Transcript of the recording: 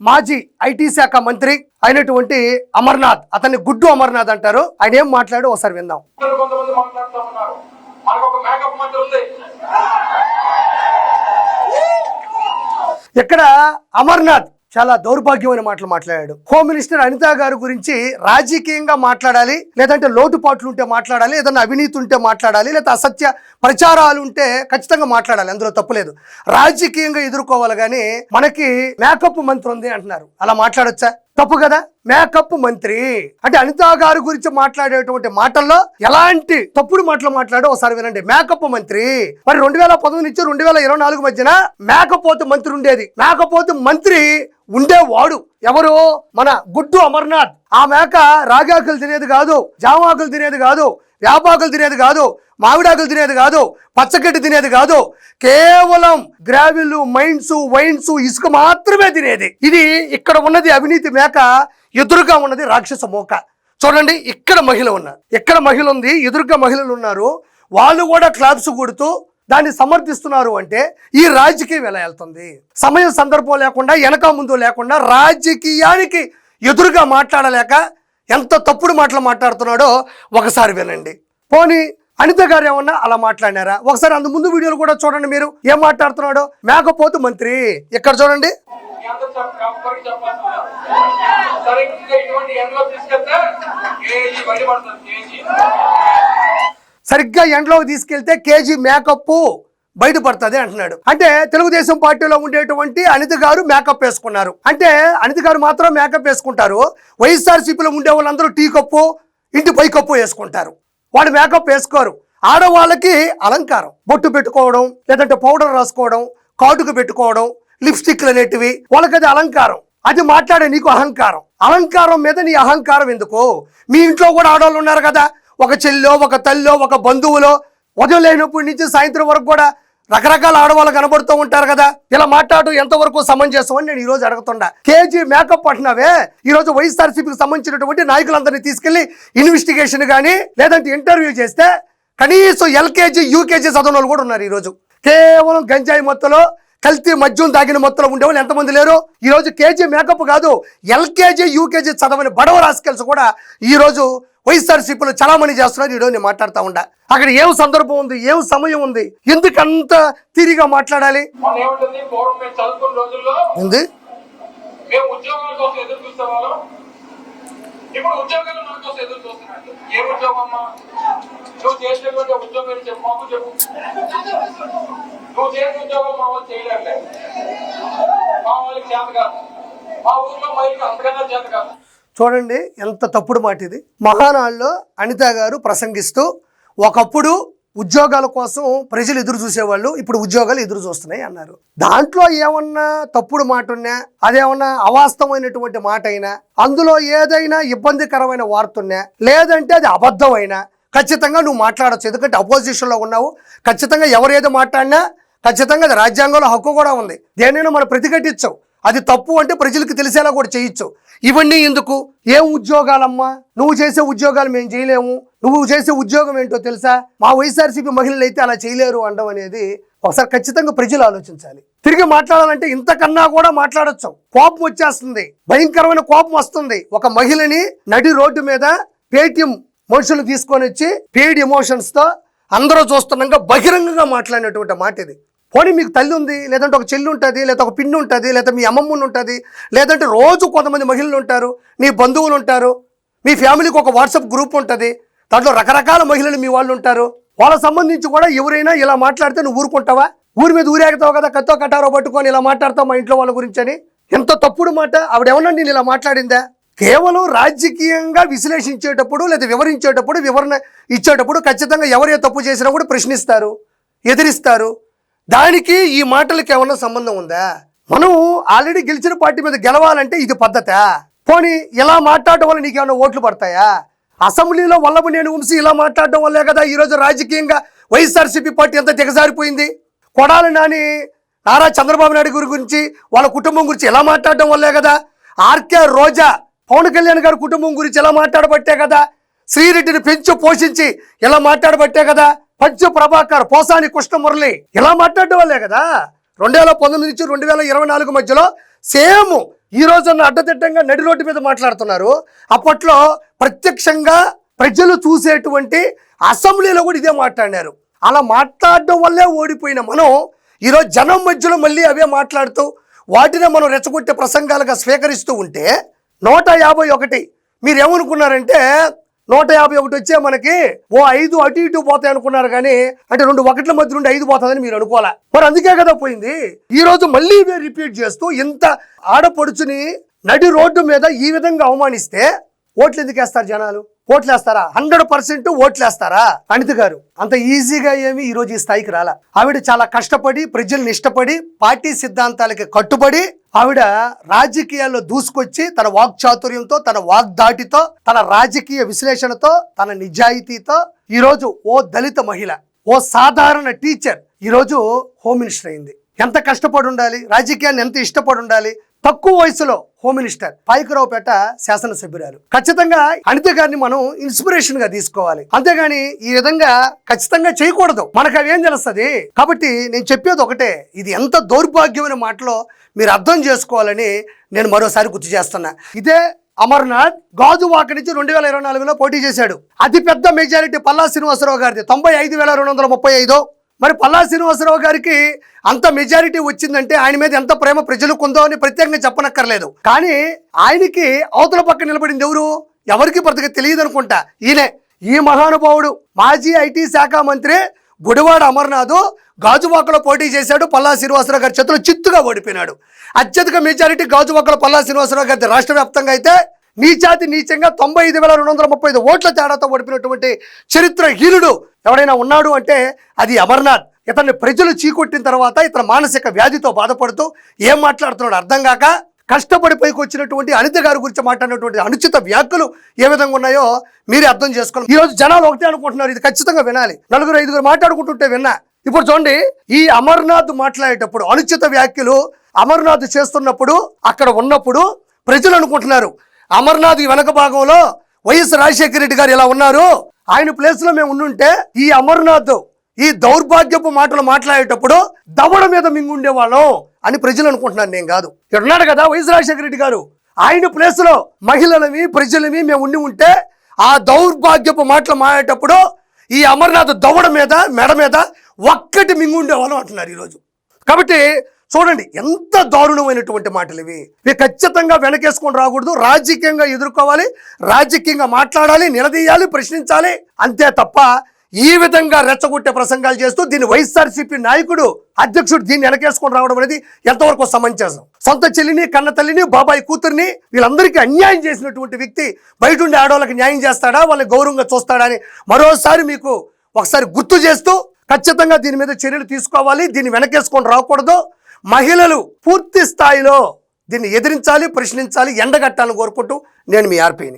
మాజీ ఐటీ శాఖ మంత్రి అయినటువంటి అమర్నాథ్, అతన్ని గుడ్డు అమర్నాథ్ అంటారు. ఆయన ఏం మాట్లాడో ఒకసారి విందాం. ఇక్కడ అమర్నాథ్ చాలా దౌర్భాగ్యమైన మాటలు మాట్లాడాడు. హోమ్ మినిస్టర్ అనిత గారి గురించి రాజకీయంగా మాట్లాడాలి, లేదంటే లోటుపాట్లు ఉంటే మాట్లాడాలి, ఏదైనా అవినీతి ఉంటే మాట్లాడాలి, లేదా అసత్య ప్రచారాలు ఉంటే ఖచ్చితంగా మాట్లాడాలి, అందులో తప్పులేదు. రాజకీయంగా ఎదుర్కోవాలి కానీ మనకి మేకప్ మంత్రి ఉంది అంటున్నారు. అలా మాట్లాడొచ్చా? తప్పు కదా. మేకప్ మంత్రి అంటే అనిత గారి గురించి మాట్లాడేటువంటి మాటల్లో ఎలాంటి తప్పుడు మాటలు మాట్లాడో ఒకసారి వినండి. మేకప్ మంత్రి మరి 2019 నుంచి 2024 మధ్యన మేకపోతు మంత్రి ఉండేది. మేకపోతు మంత్రి ఉండేవాడు ఎవరు? మన గుడ్డు అమర్నాథ్. ఆ మేక రాగాకులు తినేది కాదు, జామాకులు తినేది కాదు, వేపాకులు తినేది కాదు, మామిడాకులు తినేది కాదు, పచ్చగడ్డి తినేది కాదు, కేవలం గ్రావిల్, మైన్స్, వైన్స్, ఇసుక మాత్రమే తినేది. ఇది ఇక్కడ ఉన్నది అవినీతి మేక, ఎదురుగా ఉన్నది రాక్షస మోక. చూడండి, ఇక్కడ మహిళ ఉన్నారు, ఇక్కడ మహిళ ఉంది, ఎదురుగా మహిళలు ఉన్నారు. వాళ్ళు కూడా క్లాప్స్ కొడుతూ దాన్ని సమర్థిస్తున్నారు. అంటే ఈ రాజకీయం ఎలా వెళ్తుంది? సమయం సందర్భం లేకుండా, వెనక ముందు లేకుండా, రాజకీయానికి ఎదురుగా మాట్లాడలేక ఎంత తప్పుడు మాటలు మాట్లాడుతున్నాడో ఒకసారి వినండి. పోనీ అనిత గారు ఏమన్నా అలా మాట్లాడినారా? ఒకసారి అందు ముందు వీడియోలు కూడా చూడండి. మీరు ఏం మాట్లాడుతున్నాడో. మేకపోతు మంత్రి ఇక్కడ చూడండి. సరిగ్గా ఎండలోకి తీసుకెళ్తే కేజీ మేకప్ బయటపడుతుంది అంటున్నాడు. అంటే తెలుగుదేశం పార్టీలో ఉండేటువంటి అనిత గారు మేకప్ వేసుకున్నారు. అంటే అనిత గారు మాత్రం మేకప్ వేసుకుంటారు. వైఎస్ఆర్సీపీలో ఉండే వాళ్ళందరూ టీ కప్పు, ఇంటి పై కప్పు వేసుకుంటారు. వాళ్ళు మేకప్ వేసుకోరు. ఆడవాళ్ళకి అలంకారం, బొట్టు పెట్టుకోవడం, లేదంటే పౌడర్ రాసుకోవడం, కాటుకు పెట్టుకోవడం, లిప్స్టిక్లు అనేటివి, వాళ్ళకి అది అలంకారం. అది మాట్లాడే నీకు అహంకారం. అలంకారం మీద నీ అహంకారం ఎందుకు? మీ ఇంట్లో కూడా ఆడవాళ్ళు ఉన్నారు కదా, ఒక చెల్లో, ఒక తల్లో, ఒక బంధువులో ఉదయం లేనప్పటి నుంచి సాయంత్రం వరకు కూడా రకరకాల ఆడవాళ్ళు కనబడుతూ ఉంటారు కదా. ఇలా మాట్లాడు ఎంతవరకు సమంజసం అని నేను ఈ రోజు అడుగుతుండా. కేజీ మేకప్ అంటున్నావే, ఈ రోజు వైఎస్ఆర్సీపీకి సంబంధించినటువంటి నాయకులందరినీ తీసుకెళ్లి ఇన్వెస్టిగేషన్ కానీ లేదంటే ఇంటర్వ్యూ చేస్తే కనీసం ఎల్కేజీ యూకేజీ చదవని వాళ్ళు కూడా ఉన్నారు. ఈ రోజు కేవలం గంజాయి మొత్తలో, కల్తీ మద్యం తాగిన మొత్తంలో ఉండేవాళ్ళు ఎంతమంది లేరు? ఈ రోజు కేజీ మేకప్ కాదు, ఎల్కేజీ యూకేజీ చదవని బడవ రాసుకెళ్ళి కూడా ఈ రోజు వైఎస్ఆర్సీపీలో చలామణి చేస్తున్నారు. ఈరోజు నేను మాట్లాడుతూ ఉండా. అక్కడ ఏం సందర్భం ఉంది, ఏం సమయం ఉంది, ఎందుకు అంత తీరిగా మాట్లాడాలి? ఉంది చూడండి ఎంత తప్పుడు మాట ఇది. మహానాడులో అనిత గారు ప్రసంగిస్తూ ఒకప్పుడు ఉద్యోగాల కోసం ప్రజలు ఎదురు చూసేవాళ్ళు, ఇప్పుడు ఉద్యోగాలు ఎదురు చూస్తున్నాయి అన్నారు. దాంట్లో ఏమన్నా తప్పుడు మాట ఉన్నా, అదేమన్నా అవాస్తవమైనటువంటి మాట అయినా, అందులో ఏదైనా ఇబ్బందికరమైన వార్త ఉన్నా, లేదంటే అది అబద్ధమైనా ఖచ్చితంగా నువ్వు మాట్లాడచ్చు. ఎందుకంటే అపోజిషన్లో ఉన్నావు. ఖచ్చితంగా ఎవరేదో మాట్లాడినా ఖచ్చితంగా అది రాజ్యాంగంలో హక్కు కూడా ఉంది. దేనైనా మనం ప్రతిఘటించవు. అది తప్పు అంటే ప్రజలకు తెలిసేలా కూడా చేయొచ్చు. ఇవన్నీ ఎందుకు? ఏం ఉద్యోగాలమ్మా? నువ్వు చేసే ఉద్యోగాలు మేము చేయలేము, నువ్వు చేసే ఉద్యోగం ఏంటో తెలుసా? మా వైఎస్ఆర్సీపీ మహిళలు అయితే అలా చేయలేరు అనడం అనేది ఒకసారి ఖచ్చితంగా ప్రజలు ఆలోచించాలి. తిరిగి మాట్లాడాలంటే ఇంతకన్నా కూడా మాట్లాడచ్చు. కోపం వచ్చేస్తుంది, భయంకరమైన కోపం వస్తుంది. ఒక మహిళని నడి రోడ్డు మీద పేటిఎం మనుషులు తీసుకొని వచ్చి పెయిడ్ ఎమోషన్స్ తో అందరూ చూస్తున్నాగా బహిరంగంగా మాట్లాడినటువంటి మాట ఇది. పోనీ మీకు తల్లి ఉంది, లేదంటే ఒక చెల్లి ఉంటుంది, లేదా ఒక పిన్ని ఉంటుంది, లేదా మీ అమ్మమ్మ ఉంటుంది, లేదంటే రోజు కొంతమంది మహిళలు ఉంటారు, నీ బంధువులు ఉంటారు, మీ ఫ్యామిలీకి ఒక వాట్సాప్ గ్రూప్ ఉంటుంది, దాంట్లో రకరకాల మహిళలు మీ వాళ్ళు ఉంటారు. వాళ్ళకి సంబంధించి కూడా ఎవరైనా ఇలా మాట్లాడితే నువ్వు ఊరుకుంటావా? ఊరి మీద ఊరేగుతావు కదా, కత్తో కటారో పట్టుకొని ఇలా మాట్లాడతావు మా ఇంట్లో వాళ్ళ గురించి అని. ఎంత తప్పుడు మాట! ఆవిడేమన్నా నేను ఇలా మాట్లాడిందా? కేవలం రాజకీయంగా విశ్లేషించేటప్పుడు లేదా వివరించేటప్పుడు, వివరణ ఇచ్చేటప్పుడు ఖచ్చితంగా ఎవరే తప్పు చేసినా కూడా ప్రశ్నిస్తారు, ఎదిరిస్తారు. దానికి ఈ మాటలకి ఏమన్నా సంబంధం ఉందా? మనం ఆల్రెడీ గెలిచిన పార్టీ మీద గెలవాలంటే ఇది పద్ధతా? పోనీ ఇలా మాట్లాడటం వల్ల నీకేమన్నా ఓట్లు పడతాయా? అసెంబ్లీలో వల్లభనేని వంశీ ఇలా మాట్లాడటం వల్లే కదా ఈరోజు రాజకీయంగా వైఎస్ఆర్సీపీ పార్టీ అంతా దిగజారిపోయింది. కొడాలి నాని నారా చంద్రబాబు నాయుడు గురించి, వాళ్ళ కుటుంబం గురించి ఎలా మాట్లాడటం వల్లే కదా. ఆర్కే రోజా పవన్ కళ్యాణ్ గారి కుటుంబం గురించి ఎలా మాట్లాడబట్టే కదా. శ్రీరెడ్డిని పెంచి పోషించి ఎలా మాట్లాడబట్టే కదా. పంచు ప్రభాకర్, పోసాని కృష్ణమురళి ఇలా మాట్లాడటం వల్లే కదా 2019 నుంచి 2024 మధ్యలో సేమ్ ఈ రోజున్న అడ్డదిడ్డంగా నడి రోడ్డు మీద మాట్లాడుతున్నారు. అప్పట్లో ప్రత్యక్షంగా ప్రజలు చూసేటువంటి అసెంబ్లీలో కూడా ఇదే మాట్లాడినారు. అలా మాట్లాడడం వల్లే ఓడిపోయిన మనం ఈరోజు జనం మధ్యలో మళ్ళీ అవే మాట్లాడుతూ వాటినే మనం రెచ్చగొట్టే ప్రసంగాలుగా స్వీకరిస్తూ ఉంటే 151 మీరేమనుకున్నారంటే 151 వచ్చే మనకి 5 అటు ఇటు పోతాయి అనుకున్నారు, కానీ అంటే 2 1ల మధ్య నుండి 5 పోతుందని మీరు అనుకోలే. మరి అందుకే కదా పోయింది. ఈ రోజు మళ్ళీ ఇవే రిపీట్ చేస్తూ ఇంత ఆడపడుచుని నడి రోడ్డు మీద ఈ విధంగా అవమానిస్తే ఓట్లు ఎందుకు వేస్తారు జనాలు? ఓట్లు వేస్తారా? 100% ఓట్లు వేస్తారా? అనిత గారు అంత ఈజీగా ఏమి ఈ రోజు ఈ స్థాయికి రాలా. ఆవిడ చాలా కష్టపడి ప్రజల్ని ఇష్టపడి పార్టీ సిద్ధాంతాలకి కట్టుబడి ఆవిడ రాజకీయాల్లో దూసుకొచ్చి తన వాక్చాతుర్యంతో, తన వాగ్దాటితో, తన రాజకీయ విశ్లేషణతో, తన నిజాయితీతో ఈరోజు ఓ దళిత మహిళ, ఓ సాధారణ టీచర్ ఈరోజు హోమ్ మినిస్టర్ అయింది. ఎంత కష్టపడి ఉండాలి, రాజకీయాన్ని ఎంత ఇష్టపడి ఉండాలి. తక్కువ వయసులో హోమ్ మినిస్టర్, పాయకరావుపేట శాసనసభ్యురాలు. ఖచ్చితంగా అనిత గారిని మనం ఇన్స్పిరేషన్ గా తీసుకోవాలి, అంతేగాని ఈ విధంగా ఖచ్చితంగా చేయకూడదు. మనకు అవి ఏం తెలుస్తుంది? కాబట్టి నేను చెప్పేది ఒకటే, ఇది ఎంత దౌర్భాగ్యమైన మాటలో మీరు అర్థం చేసుకోవాలని నేను మరోసారి గుర్తు చేస్తున్నా. ఇదే అమర్నాథ్ గాజువాక నుంచి 2024లో పోటీ చేశాడు. అతిపెద్ద మెజారిటీ పల్లా శ్రీనివాసరావు గారిది 95,235. మరి పల్లా శ్రీనివాసరావు గారికి అంత మెజారిటీ వచ్చిందంటే ఆయన మీద ఎంత ప్రేమ ప్రజలకు ఉందో అని ప్రత్యేకంగా చెప్పనక్కర్లేదు. కానీ ఆయనకి అవతల పక్క నిలబడింది ఎవరు? ఎవరికి బ్రతక తెలియదు అనుకుంటా. ఈ మహానుభావుడు మాజీ ఐటీ శాఖ మంత్రి గుడివాడ అమర్నాథ్ గాజువాకలో పోటీ చేశాడు. పల్లా శ్రీనివాసరావు గారి చేతిలో చిత్తుగా ఓడిపోయినాడు. అత్యధిక మెజారిటీ గాజువాకలో పల్లా శ్రీనివాసరావు గారి రాష్ట్ర వ్యాప్తంగా అయితే నీచంగా 95,235 ఓట్ల తేడాతో ఓడిపోయినటువంటి చరిత్రహీనుడు ఎవరైనా ఉన్నాడు అంటే అది అమర్నాథ్. ఇతన్ని ప్రజలు చీకొట్టిన తర్వాత ఇతను మానసిక వ్యాధితో బాధపడుతూ ఏం మాట్లాడుతున్నాడు అర్థం కాక కష్టపడి పైకి వచ్చినటువంటి అనిత గారి గురించి మాట్లాడినటువంటి అనుచిత వ్యాఖ్యలు ఏ విధంగా ఉన్నాయో మీరే అర్థం చేసుకోవాలి. ఈ రోజు జనాలు ఒకటే అనుకుంటున్నారు, ఇది ఖచ్చితంగా వినాలి. 4-5 మాట్లాడుకుంటుంటే విన్నా. ఇప్పుడు చూడండి, ఈ అమర్నాథ్ మాట్లాడేటప్పుడు అనుచిత వ్యాఖ్యలు అమర్నాథ్ చేస్తున్నప్పుడు అక్కడ ఉన్నప్పుడు ప్రజలు అనుకుంటున్నారు అమర్నాథ్ ఈ వెనక భాగంలో వైఎస్ రాజశేఖర రెడ్డి గారు ఇలా ఉన్నారు, ఆయన ప్లేస్ లో మేము ఉండుంటే ఈ అమర్నాథ్ ఈ దౌర్భాగ్యపు మాటలు మాట్లాడేటప్పుడు దవడ మీద మింగుండేవాళ్ళం అని ప్రజలు అనుకుంటున్నారు. నేను కాదు. ఇక్కడ ఉన్నాడు కదా వైఎస్ రాజశేఖర రెడ్డి గారు, ఆయన ప్లేస్ లో మహిళలమి ప్రజలమి మేము ఉండి ఉంటే ఆ దౌర్భాగ్యపు మాటలు మాట్లాడేటప్పుడు ఈ అమర్నాథ్ దవడ మీద మెడ మీద ఒక్కటి మింగుండేవాళ్ళం అంటున్నారు ఈరోజు. కాబట్టి చూడండి ఎంత దారుణమైనటువంటి మాటలు ఇవి. ఖచ్చితంగా వెనకేసుకొని రాకూడదు, రాజకీయంగా ఎదుర్కోవాలి, రాజకీయంగా మాట్లాడాలి, నిలదీయాలి, ప్రశ్నించాలి. అంతే తప్ప ఈ విధంగా రెచ్చగొట్టే ప్రసంగాలు చేస్తూ దీన్ని వైఎస్ఆర్సీపీ నాయకుడు అధ్యక్షుడు దీన్ని వెనకేసుకొని రావడం అనేది ఎంతవరకు సమంజసం? సొంత చెల్లిని, కన్న తల్లిని, బాబాయ్ కూతుర్ని వీళ్ళందరికీ అన్యాయం చేసినటువంటి వ్యక్తి బయట ఉండే ఆడవాళ్ళకి న్యాయం చేస్తాడా, వాళ్ళని గౌరవంగా చూస్తాడా అని మరోసారి మీకు ఒకసారి గుర్తు చేస్తూ ఖచ్చితంగా దీని మీద చర్యలు తీసుకోవాలి. దీన్ని వెనకేసుకొని రాకూడదు. మహిళలు పూర్తి స్థాయిలో దీన్ని ఎదిరించాలి, ప్రశ్నించాలి, ఎండగట్టాలని కోరుకుంటూ నేను మీ ఆర్పీని.